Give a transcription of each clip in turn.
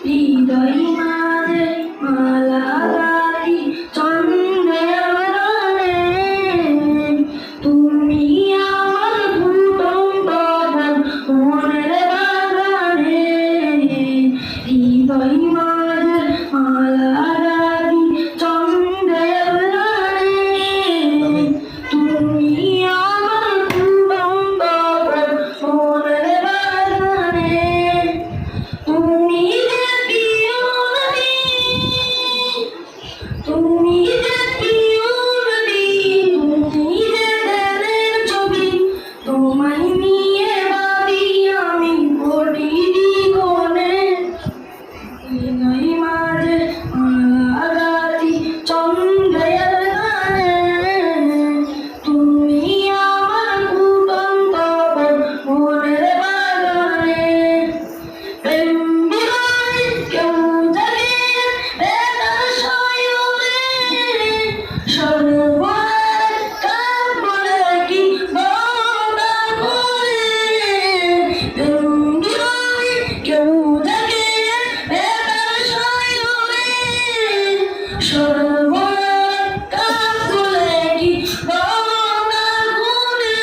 হৃদয় মাঝে মালা গাঁথি চন্দ্রের গানে, তুমি আমার ফুটন্ত মনের বাগানে। হৃদয় মাঝে মালা গাঁথি চন্দ্রের গানে, তুমি আমার ফুটন্ত মনের বাগানে। তুমি যে প্রিয় নদী, তুমি যে প্রিয় নদী, তুমি যে দেনের ছবি, তোমায় নিয়ে ভাবি আমি প্রতিদিনে। হৃদয় মাঝে মালা গাঁথি চন্দ্রের গানে, তুমি আমার ফুটন্ত মনের বাগানে। প্রেম বিরহে কেউ জাগে বেতার শয়নে, সর্বহারা কার বলে কি বন্দা করে। প্রেম বিরহে কেউ জাগে বেতার শয়নে, সর্বহারা কার বলে কি বন্দা করে।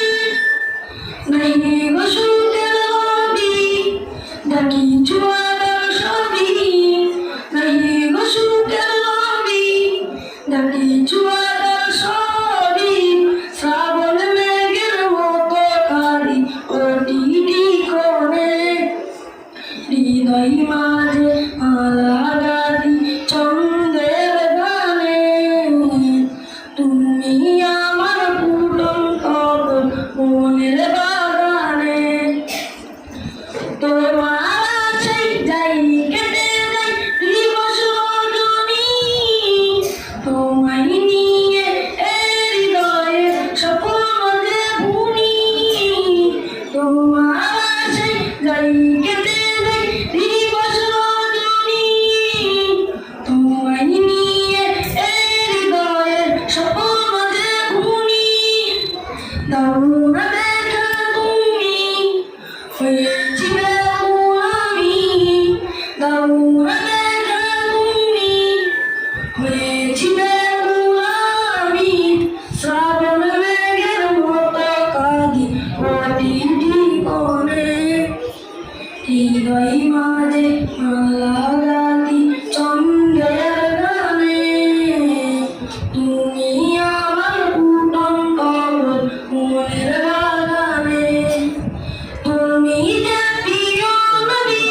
নাই গো সুখের নদী ডাকি জোয়ারের ছবি, নাই গো সুখের নদী ডাকি জোয়ারের ছবি। শ্রাবণ মেঘের মতো কারি প্রতিটি কোণে, হৃদয় মাঝে মালা গাঁথি চন্দ্রের গানে, তুমি আমার ফুটন্ত মনের বাগানে। তোমার আশায় যাই কেটে যাই দিবস রজনী, তোমায় নিয়ে হৃদয়ে স্বপ্ন যে বুনি। তোমার আশায় যাই কেটে যাই দিবস রজনী, তোমায় নিয়ে হৃদয়ে স্বপ্ন যে বুনি। দাও না দেখা তুমি হয়েছি বেকুল আমি, দাও না দেখা তুমি হয়েছি বেকুল আমি। শ্রাবণ মেঘের মতো কাঁদি প্রতিটি কোণে, হৃদয় মাঝে মালা গাঁথি চন্দ্রের গানে, তুমি আমার ফুটন্ত মনের বাগানে। তুমি যে প্রিয় নদী,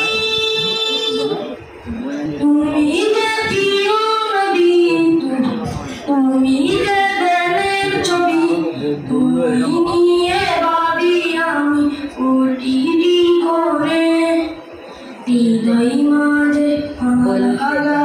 তুমি যে প্রিয় নদী, তুমি যে দেনের ছবি, তোমায় নিয়ে ভাবি আমি প্রতিটি কোণে। হৃদয় মাঝে মালা